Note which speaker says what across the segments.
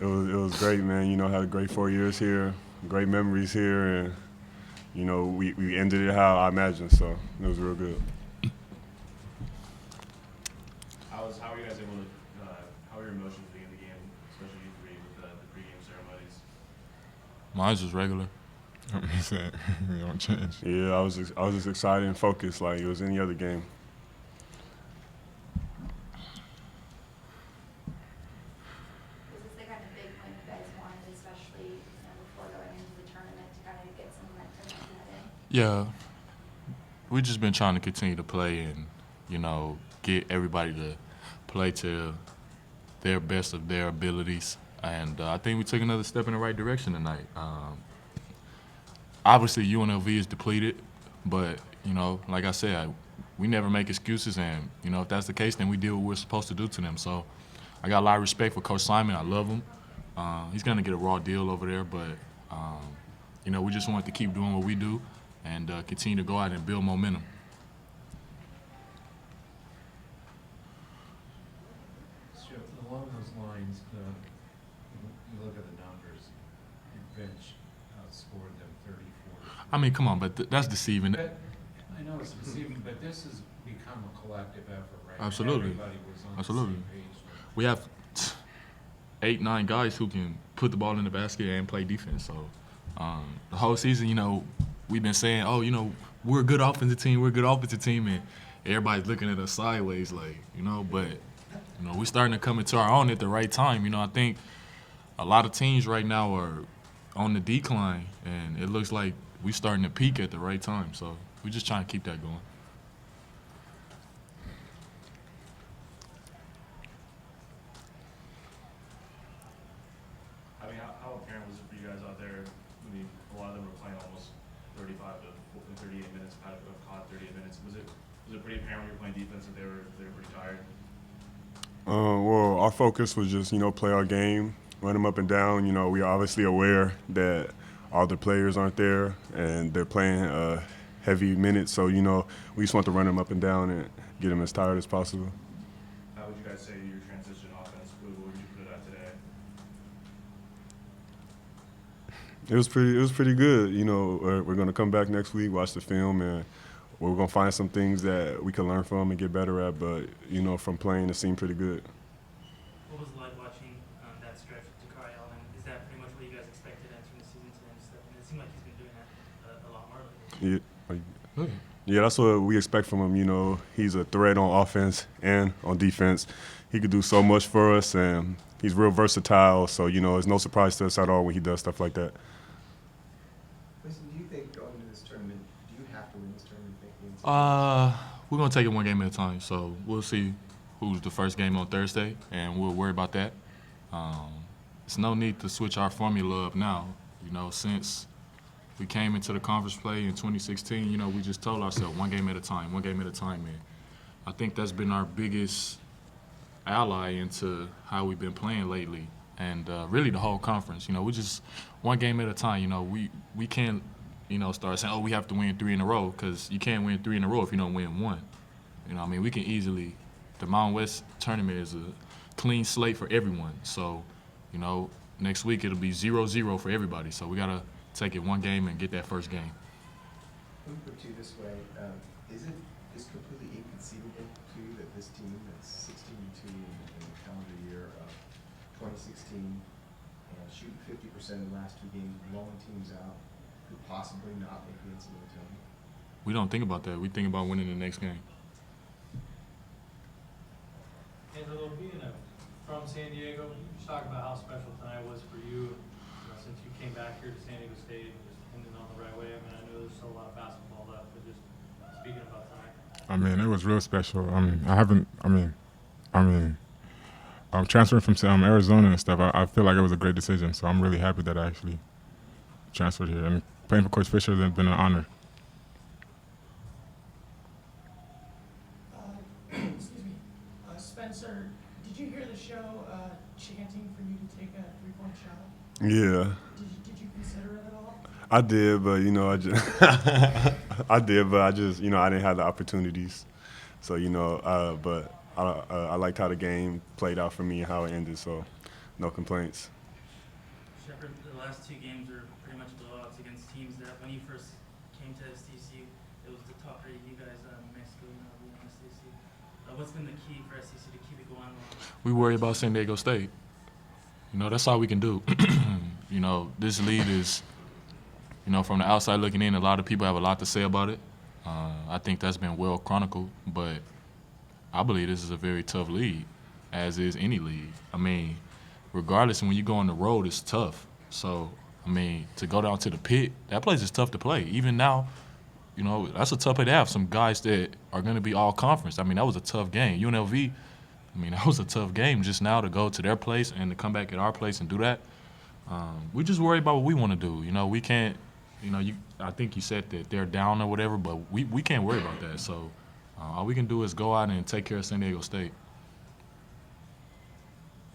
Speaker 1: It was great, man. You know, had a great 4 years here, great memories here, and you know, we ended it how I imagined. So it was real good.
Speaker 2: How were you guys able to? How were your emotions beginning the game, especially you three with the pregame ceremonies?
Speaker 3: Mine's just regular.
Speaker 4: I'm saying it don't change.
Speaker 1: Yeah, I was just excited and focused like it was any other game.
Speaker 5: Was this the kind of big win you guys wanted, especially before going into the tournament to kind of get some momentum and that in?
Speaker 3: Yeah, we've just been trying to continue to play and, get everybody to play to their best of their abilities. And I think we took another step in the right direction tonight. Obviously, UNLV is depleted, but, like I said, we never make excuses. And, if that's the case, then we do what we're supposed to do to them. So I got a lot of respect for Coach Simon. I love him. He's going to get a raw deal over there, but, we just want to keep doing what we do and continue to go out and build momentum.
Speaker 6: Along those lines, you look at the numbers, your bench outscored them 34.
Speaker 3: I mean, come on, but that's deceiving.
Speaker 6: But I know it's deceiving, but this has become a collective effort, right?
Speaker 3: Absolutely.
Speaker 6: Everybody was on
Speaker 3: Absolutely.
Speaker 6: the same page.
Speaker 3: We have 8, 9 guys who can put the ball in the basket and play defense. So the whole season, we've been saying, we're a good offensive team, and everybody's looking at us sideways, but we're starting to come into our own at the right time. I think a lot of teams right now are on the decline, and it looks like we're starting to peak at the right time. So we're just trying to keep that going.
Speaker 2: I mean, how apparent was it for you guys out there? I mean, a lot of them were playing almost 35 to 38 minutes. Pat caught 38 minutes. Was it pretty apparent when you were playing defense that they were pretty tired?
Speaker 1: Well, our focus was just, play our game, run them up and down. We are obviously aware that all the players aren't there and they're playing heavy minutes. So, we just want to run them up and down and get them as tired as possible.
Speaker 2: How would you guys say your transition offense? What would you put it at today?
Speaker 1: It was pretty good. We're going to come back next week, watch the film, and we're going to find some things that we can learn from and get better at. But, from playing, it seemed pretty good.
Speaker 7: What was it like watching that stretch with Takari Allen? Is that pretty much what you guys expected entering the season to him step in? It seemed like he's been doing that a lot more lately.
Speaker 1: Yeah, that's what we expect from him. He's a threat on offense and on defense. He could do so much for us, and he's real versatile. So, it's no surprise to us at all when he does stuff like that.
Speaker 8: Listen, do you think going into this tournament, do you have to win this tournament?
Speaker 3: We're going to take it one game at a time. So we'll see who's the first game on Thursday, and we'll worry about that. There's no need to switch our formula up now. Since we came into the conference play in 2016, we just told ourselves one game at a time. And I think that's been our biggest ally into how we've been playing lately, and really the whole conference. We just one game at a time. We can't, start saying, we have to win 3 in a row, because you can't win 3 in a row if you don't win 1. We can easily. The Mountain West tournament is a clean slate for everyone. So, next week it'll be 0-0 for everybody. So we gotta take it one game and get that first game.
Speaker 8: Let me put it to you this way: is it just completely inconceivable to you that this team that's 16-2 in the calendar year of 2016 and shooting 50% in the last 2 games, blowing teams out, could possibly not make the NCAA tournament?
Speaker 3: We don't think about that. We think about winning the next game.
Speaker 9: Angelo, being from San Diego, can you just talk about how special tonight was for you, since you came back here to San Diego State and just ended on the right way? I mean, I know there's still a lot of basketball left, but just speaking about tonight.
Speaker 4: I mean, it was real special. I'm transferring from Arizona and stuff. I feel like it was a great decision, so I'm really happy that I actually transferred here. And playing for Coach Fisher has been an honor.
Speaker 10: Excuse me. Spencer, did you hear the show chanting for you to take a 3-point shot?
Speaker 1: Yeah.
Speaker 10: Did you consider it at all?
Speaker 1: I did, but I just I didn't have the opportunities. So but I liked how the game played out for me and how it ended. So no complaints.
Speaker 7: Shepard, the last two games were pretty much blowouts against teams that when you first came to SDSU, it was the top rated you guys, Mexico, UNLV, and SDSU. What's been the key for SDSU to keep it going along?
Speaker 3: We worry about San Diego State. You know, that's all we can do. You know, this league is, you know, from the outside looking in, a lot of people have a lot to say about it. I think that's been well chronicled, but I believe this is a very tough league, as is any league. I mean, regardless, when you go on the road, it's tough. So, I mean, to go down to the pit, that place is tough to play. Even now, you know, that's a tough play to have. Some guys that are going to be all conference. I mean, that was a tough game. UNLV, I mean, that was a tough game just now to go to their place and to come back at our place and do that. We just worry about what we want to do. You know, we can't, you know, I think you said that they're down or whatever, but we can't worry about that. So all we can do is go out and take care of San Diego State.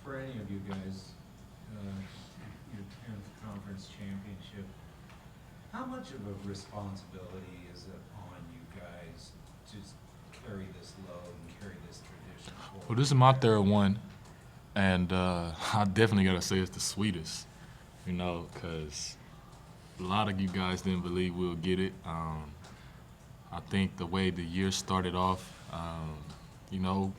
Speaker 6: For any of you guys, your 10th conference championship, how much of a responsibility is it on you guys to carry this load and carry this tradition forward?
Speaker 3: Well, this is my third one, and I definitely got to say it's the sweetest, you know, because a lot of you guys didn't believe we'll get it. I think the way the year started off, you know,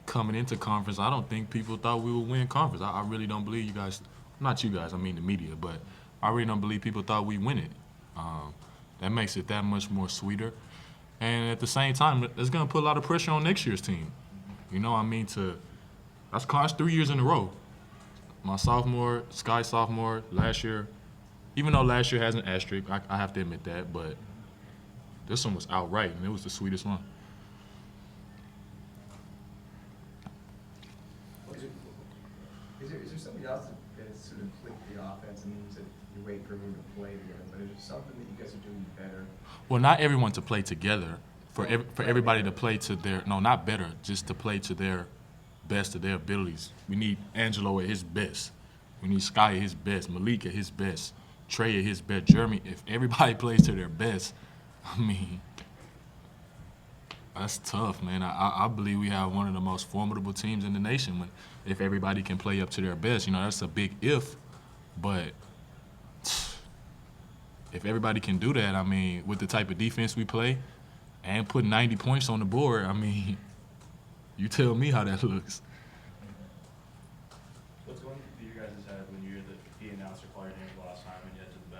Speaker 3: coming into conference, I don't think people thought we would win conference. I really don't believe you guys, not you guys, I mean the media, but I really don't believe people thought we'd win it. That makes it that much more sweeter. And at the same time, it's going to put a lot of pressure on next year's team. You know, I mean, that's 3 years in a row. My sophomore, Sky sophomore, last year, even though last year has an asterisk, I have to admit that, but this one was outright, and it was the sweetest one.
Speaker 8: Is there something else that has sort of clicked the offense? I mean, you said you're waiting for everyone to play together, but is there something that you guys are doing better?
Speaker 3: Well, not everyone to play together. For everybody to play to their, no, not better, just to play to their best of their abilities. We need Angelo at his best. We need Sky at his best, Malik at his best, Trey at his best, Jeremy. If everybody plays to their best, I mean, that's tough, man. I believe we have one of the most formidable teams in the nation if everybody can play up to their best. You know, that's a big if, but if everybody can do that, I mean, with the type of defense we play and put 90 points on the board, I mean, you tell me how that looks.
Speaker 2: What's going through your guys' head when you hear the announcer call your name for the last time and you head to the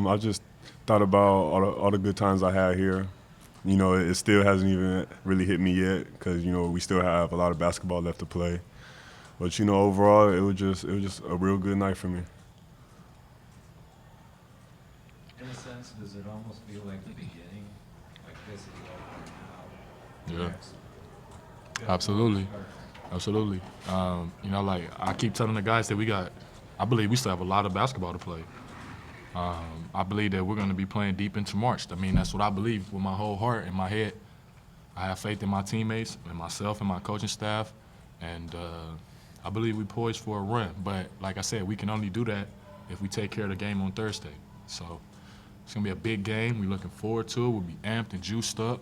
Speaker 2: bench?
Speaker 1: I just thought about all the good times I had here. You know, it still hasn't even really hit me yet because, you know, we still have a lot of basketball left to play. But, you know, overall, it was just a real good night for me.
Speaker 6: In a sense, does it almost feel like the beginning? Like this is over now?
Speaker 3: Yeah.
Speaker 6: Next.
Speaker 3: Absolutely. Absolutely. You know, like I keep telling the guys that I believe we still have a lot of basketball to play. I believe that we're going to be playing deep into March. I mean, that's what I believe with my whole heart and my head. I have faith in my teammates and myself and my coaching staff, and I believe we poised for a run. But like I said, we can only do that if we take care of the game on Thursday. So it's going to be a big game. We're looking forward to it. We'll be amped and juiced up.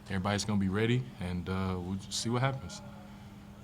Speaker 3: Everybody's going to be ready, and we'll just see what happens.